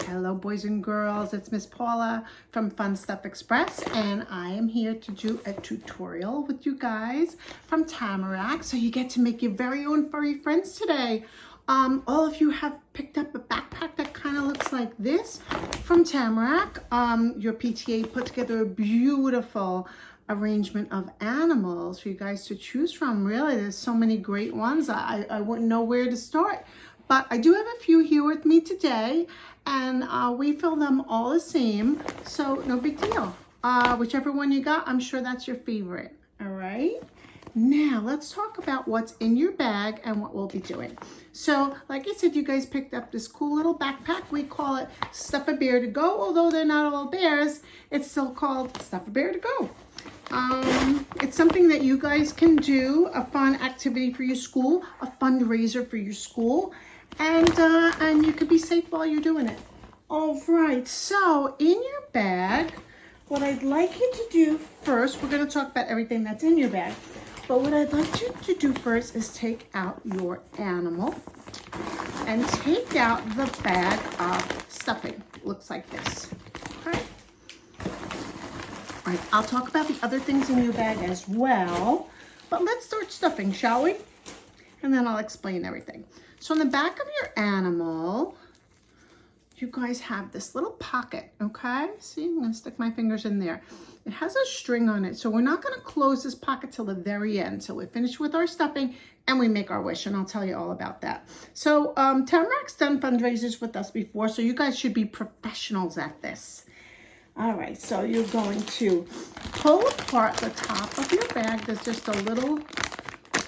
Hello boys and girls, it's Miss Paula from Fun Stuff Express, and I am here to do a tutorial with you guys from Tamarack, so you get to make your very own furry friends today. All of you have picked up a backpack that kind of looks like this from Tamarack. Your PTA put together a beautiful arrangement of animals for you guys to choose from. Really, there's so many great ones. I wouldn't know where to start. But I do have a few here with me today, and we fill them all the same, so no big deal. Whichever one you got, I'm sure that's your favorite, all right? Now, let's talk about what's in your bag and what we'll be doing. So, like I said, you guys picked up this cool little backpack. We call it Stuff a Bear to Go, although they're not all bears. It's still called Stuff a Bear to Go. It's something that you guys can do, a fun activity for your school, a fundraiser for your school. And you could be safe while you're doing it. All right, so in your bag, what I'd like you to do first, we're gonna talk about everything that's in your bag, but what I'd like you to do first is take out your animal and take out the bag of stuffing. Looks like this, okay? All right, I'll talk about the other things in your bag as well, but let's start stuffing, shall we? And then I'll explain everything. So on the back of your animal, you guys have this little pocket, okay? See, I'm gonna stick my fingers in there. It has a string on it, so we're not gonna close this pocket till the very end, till we finish with our stuffing and we make our wish, and I'll tell you all about that. So Tamarack's done fundraisers with us before, so you guys should be professionals at this. All right, so you're going to pull apart the top of your bag. There's just a little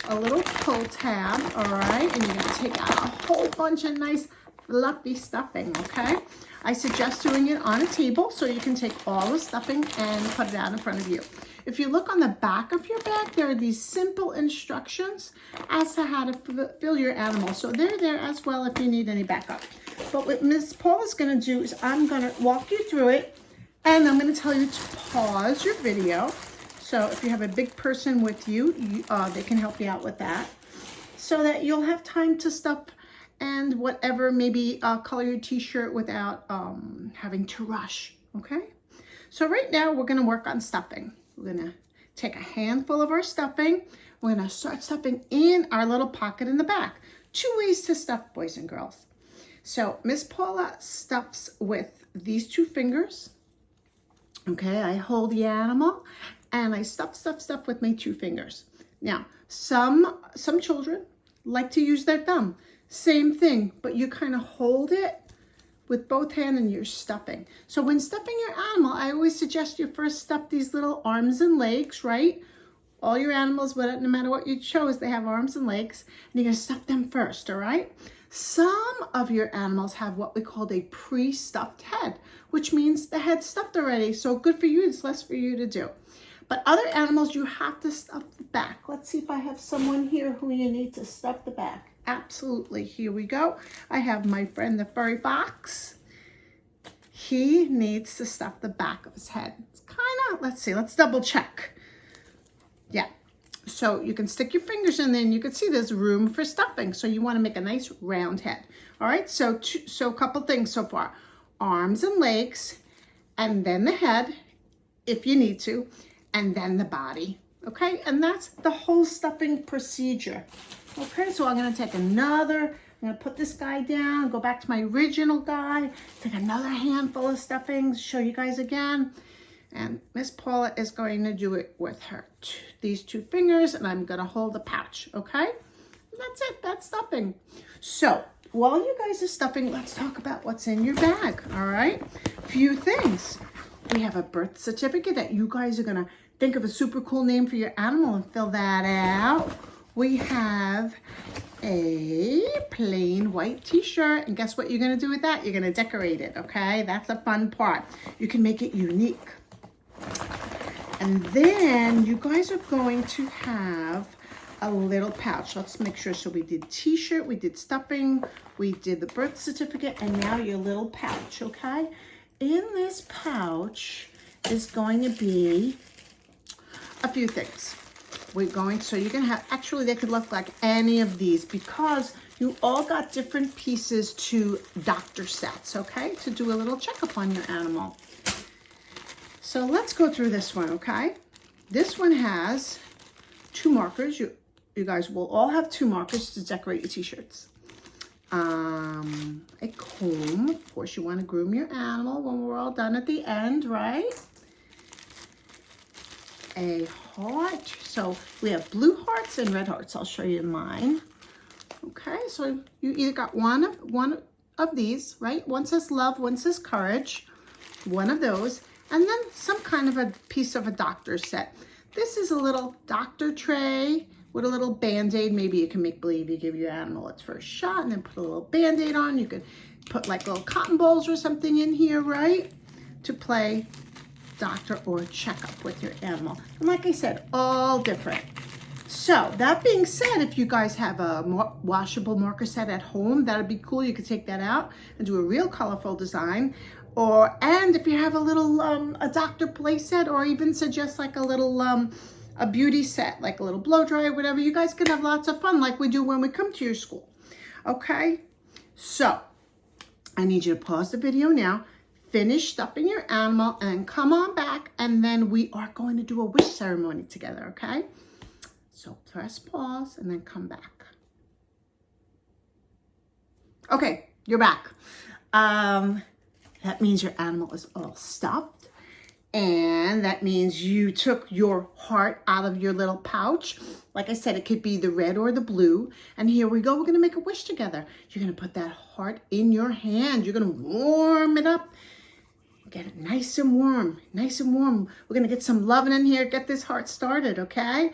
pull tab, all right? And you're gonna take out a whole bunch of nice fluffy stuffing, okay? I suggest doing it on a table so you can take all the stuffing and put it out in front of you. If you look on the back of your bag, there are these simple instructions as to how to fill your animal. So they're there as well if you need any backup. But what Ms. Paula's gonna do is I'm gonna walk you through it, and I'm gonna tell you to pause your video. So if you have a big person with you, they can help you out with that, so that you'll have time to stuff and whatever, maybe color your t-shirt without having to rush, okay? So right now we're gonna work on stuffing. We're gonna take a handful of our stuffing. We're gonna start stuffing in our little pocket in the back. 2 ways to stuff, boys and girls. So Miss Paula stuffs with these 2 fingers. Okay, I hold the animal and I stuff with my 2 fingers. Now, some children like to use their thumb. Same thing, but you kind of hold it with both hands and you're stuffing. So when stuffing your animal, I always suggest you first stuff these little arms and legs, right? All your animals, no matter what you chose, they have arms and legs, and you're gonna stuff them first, all right? Some of your animals have what we call a pre-stuffed head, which means the head's stuffed already. So good for you, it's less for you to do. But other animals, you have to stuff the back. Let's see if I have someone here who you need to stuff the back. Absolutely, here we go. I have my friend, the furry fox. He needs to stuff the back of his head. It's kind of, let's see, let's double check. Yeah. So you can stick your fingers in there and you can see there's room for stuffing. So you want to make a nice round head. All right, so a couple things so far. Arms and legs, and then the head, if you need to, and then the body, okay? And that's the whole stuffing procedure. Okay, so I'm gonna take I'm gonna put this guy down, go back to my original guy, take another handful of stuffings, show you guys again. And Miss Paula is going to do it with these 2 fingers, and I'm gonna hold the pouch, okay? And that's it, that's stuffing. So while you guys are stuffing, let's talk about what's in your bag, all right? Few things. We have a birth certificate that you guys are gonna think of a super cool name for your animal and fill that out. We have a plain white t-shirt, and guess what you're gonna do with that? You're gonna decorate it, okay? That's the fun part. You can make it unique. And then you guys are going to have a little pouch. Let's make sure. So we did t-shirt, we did stuffing, we did the birth certificate, and now your little pouch, okay? In this pouch is going to be a few things. So you can have, actually they could look like any of these because you all got different pieces to doctor sets, okay? To do a little checkup on your animal. So let's go through this one, okay? This one has 2 markers. You guys will all have 2 markers to decorate your t-shirts. A comb. Of course, you want to groom your animal when we're all done at the end, right? A heart. So we have blue hearts and red hearts. I'll show you mine. Okay, so you either got one of these, right? One says love, one says courage. One of those. And then some kind of a piece of a doctor set. This is a little doctor tray with a little Band-Aid. Maybe you can make believe you give your animal its first shot and then put a little Band-Aid on. You could put like little cotton balls or something in here, right? To play doctor or checkup with your animal. And like I said, all different. So that being said, if you guys have a washable marker set at home, that'd be cool. You could take that out and do a real colorful design. And if you have a little a doctor play set, or even suggest like a little a beauty set, like a little blow dryer, whatever, you guys can have lots of fun like we do when we come to your school. Okay, so I need you to pause the video now, finish stuffing your animal, and come on back, and then we are going to do a wish ceremony together. Okay, so press pause and then come back. Okay, you're back. That means your animal is all stuffed. And that means you took your heart out of your little pouch. Like I said, it could be the red or the blue. And here we go. We're going to make a wish together. You're going to put that heart in your hand. You're going to warm it up. Get it nice and warm. Nice and warm. We're going to get some loving in here. Get this heart started, okay?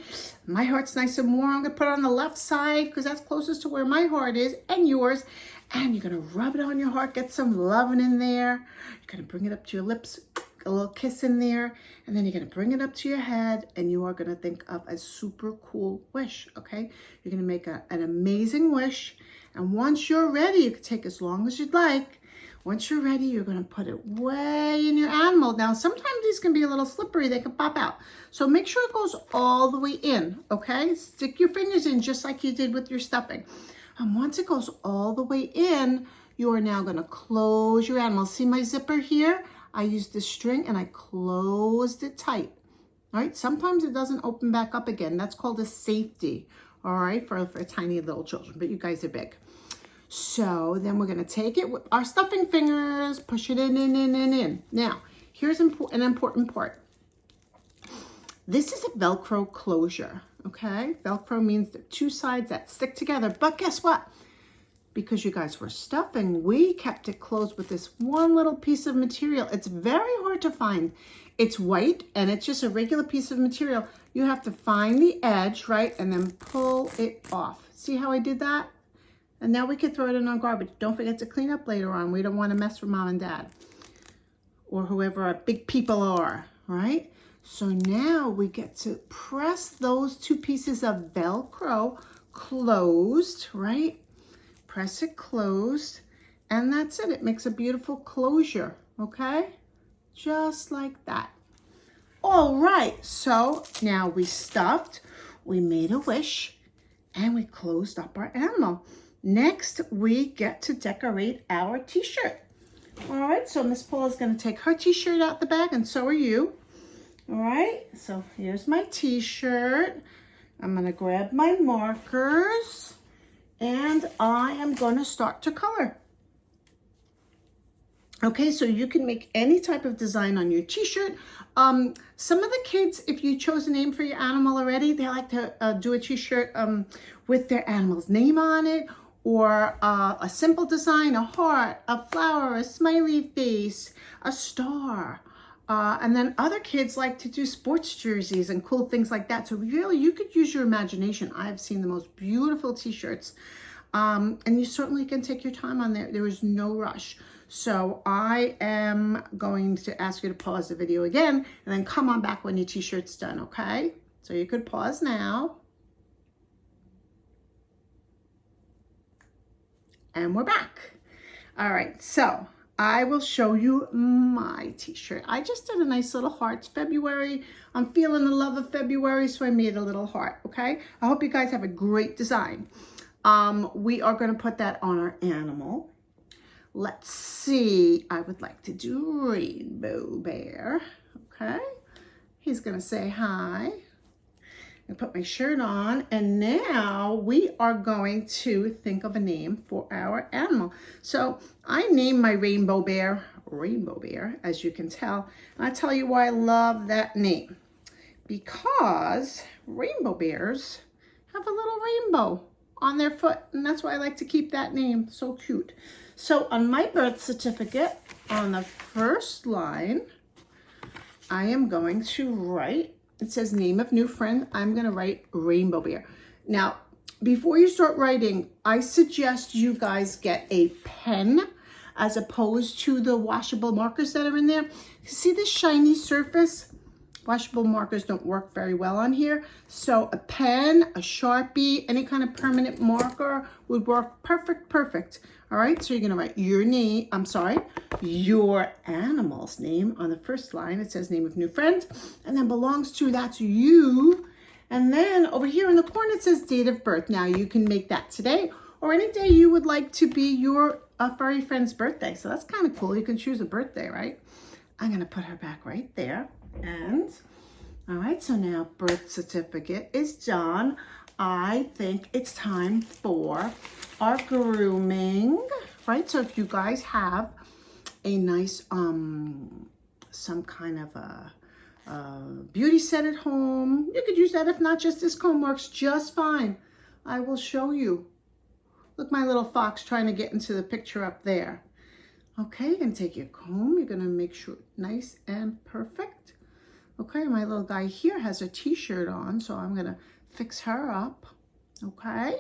My heart's nice and warm. I'm going to put it on the left side because that's closest to where my heart is and yours. And you're going to rub it on your heart. Get some loving in there. You're going to bring it up to your lips. A little kiss in there. And then you're going to bring it up to your head. And you are going to think of a super cool wish, okay? You're going to make an amazing wish. And once you're ready, you can take as long as you'd like. Once you're ready, you're going to put it way in your animal. Now, sometimes these can be a little slippery. They can pop out. So make sure it goes all the way in, okay? Stick your fingers in just like you did with your stuffing. And once it goes all the way in, you are now going to close your animal. See my zipper here? I used the string and I closed it tight. All right, sometimes it doesn't open back up again. That's called a safety, all right, for tiny little children, but you guys are big. So then we're going to take it with our stuffing fingers, push it in. Now, here's an important part. This is a Velcro closure, okay? Velcro means the 2 sides that stick together. But guess what? Because you guys were stuffing, we kept it closed with this one little piece of material. It's very hard to find. It's white, and it's just a regular piece of material. You have to find the edge, right? And then pull it off. See how I did that? And now we can throw it in our garbage. Don't forget to clean up later on. We don't want to mess with mom and dad or whoever our big people are, right? So now we get to press those 2 pieces of Velcro closed, right? Press it closed, and that's it. It makes a beautiful closure, okay? Just like that. All right, so now we stuffed, we made a wish, and we closed up our animal. Next, we get to decorate our t-shirt. All right, so Miss Paula's going to take her t-shirt out the bag, and so are you. All right, so here's my t-shirt. I'm going to grab my markers, and I am going to start to color. Okay, so you can make any type of design on your t-shirt. Some of the kids, if you chose a name for your animal already, they like to do a t-shirt with their animal's name on it, or a simple design, a heart, a flower, a smiley face, a star. And then other kids like to do sports jerseys and cool things like that. So really, you could use your imagination. I've seen the most beautiful t-shirts. And you certainly can take your time on there. There is no rush. So I am going to ask you to pause the video again and then come on back when your t-shirt's done, okay? So you could pause now. And we're back. All right, so I will show you my t-shirt. I just did a nice little heart. It's February. I'm feeling the love of February, so I made a little heart, okay? I hope you guys have a great design. we are going to put that on our animal. Let's see. I would like to do Rainbow Bear. Okay. He's going to say hi. I put my shirt on, and now we are going to think of a name for our animal. So I named my Rainbow Bear, as you can tell. And I'll tell you why I love that name. Because rainbow bears have a little rainbow on their foot, and that's why I like to keep that name. So cute. So on my birth certificate, on the first line, I am going to write, it says name of new friend. I'm going to write Rainbow Bear. Now, before you start writing, I suggest you guys get a pen as opposed to the washable markers that are in there. See this shiny surface? Washable markers don't work very well on here. So a pen, a Sharpie, any kind of permanent marker would work perfect. All right, so you're gonna write your name, your animal's name on the first line. It says name of new friend, and then belongs to, that's you. And then over here in the corner, it says date of birth. Now you can make that today or any day you would like to be your furry friend's birthday. So that's kind of cool. You can choose a birthday, right? I'm gonna put her back right there. And all right, so now birth certificate is done. I think it's time for our grooming, right? So if you guys have a nice some kind of a beauty set at home, you could use that. If not, just this comb works just fine. I will show you. Look, my little fox trying to get into the picture up there. Okay, you're gonna take your comb, you're gonna make sure nice and perfect. Okay, my little guy here has a t-shirt on, so I'm gonna fix her up. Okay,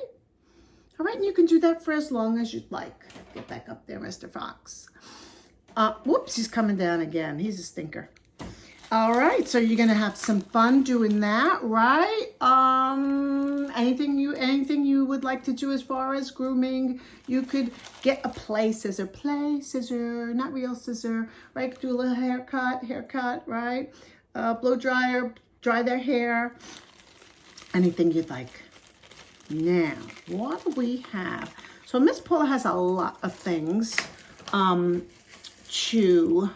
all right, and you can do that for as long as you'd like. Get back up there, Mr. Fox. Whoops, he's coming down again. He's a stinker. All right, so you're gonna have some fun doing that, right? Anything you would like to do as far as grooming, you could get a play scissor, not real scissor, right? Do a little haircut, right? Blow dryer, dry their hair, anything you'd like. Now, what do we have? So Miss Paula has a lot of things to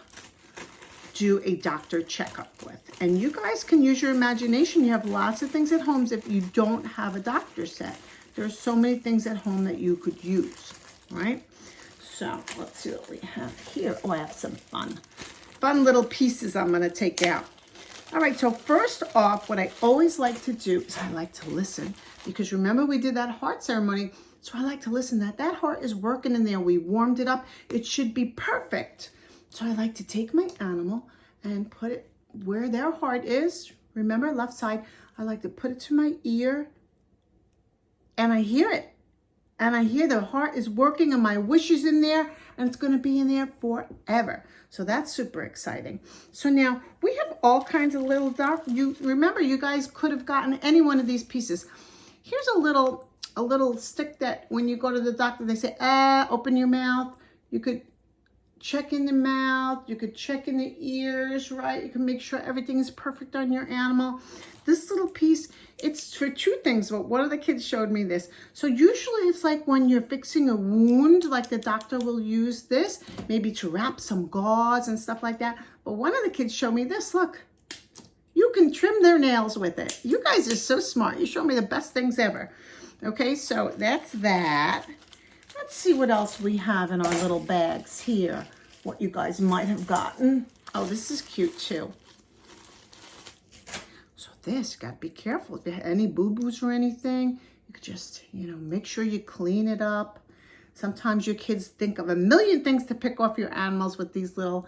do a doctor checkup with. And you guys can use your imagination. You have lots of things at home if you don't have a doctor set. There's so many things at home that you could use, right? So let's see what we have here. Oh, I have some fun little pieces I'm gonna take out. All right, so first off, what I always like to do is I like to listen, because remember we did that heart ceremony, so I like to listen that heart is working in there. We warmed it up. It should be perfect. So I like to take my animal and put it where their heart is. Remember, left side. I like to put it to my ear, and I hear it. And I hear the heart is working and my wish is in there, and it's going to be in there forever. So that's super exciting. So now we have all kinds of little remember, you guys could have gotten any one of these pieces. Here's a little stick that when you go to the doctor, they say, open your mouth. You could check in the mouth, you could check in the ears, right? You can make sure everything is perfect on your animal. This little piece, it's for two things, but one of the kids showed me this. So usually it's like when you're fixing a wound, like the doctor will use this, maybe to wrap some gauze and stuff like that. But one of the kids showed me this, look. You can trim their nails with it. You guys are so smart. You show me the best things ever. Okay, so that's that. Let's see what else we have in our little bags here. What you guys might have gotten. Oh, this is cute too. So this, you gotta be careful. If you have any boo-boos or anything, you could just, make sure you clean it up. Sometimes your kids think of a million things to pick off your animals with these little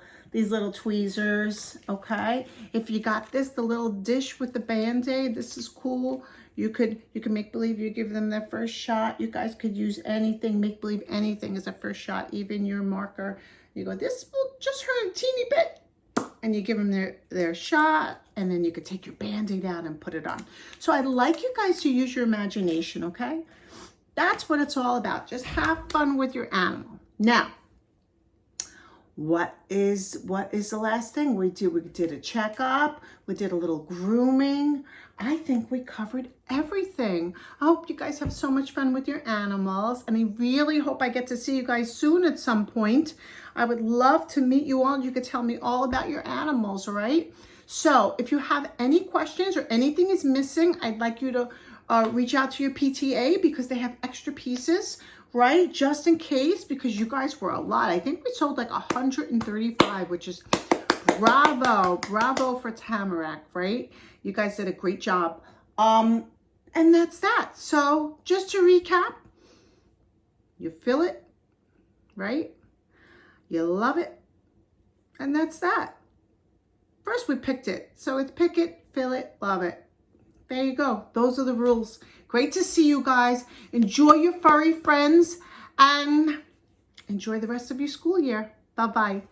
tweezers, okay? If you got this, the little dish with the Band-Aid, this is cool. You can make believe you give them their first shot. You guys could use anything, make believe anything is a first shot, even your marker. You go, this will just hurt a teeny bit. And you give them their shot, and then you could take your Band-Aid out and put it on. So I'd like you guys to use your imagination, okay? That's what it's all about. Just have fun with your animal. Now, what is the last thing we did? We did a checkup. We did a little grooming. I think we covered everything. I hope you guys have so much fun with your animals, and I really hope I get to see you guys soon at some point. I would love to meet you all. You could tell me all about your animals, all right? So if you have any questions or anything is missing, I'd like you to reach out to your PTA because they have extra pieces, right? Just in case, because you guys were a lot. I think we sold like 135, which is bravo for Tamarack, right? You guys did a great job. And that's that. So just to recap, you feel it, right? You love it. And that's that. First we picked it. So it's pick it, feel it, love it. There you go. Those are the rules. Great to see you guys. Enjoy your furry friends and enjoy the rest of your school year. Bye-bye.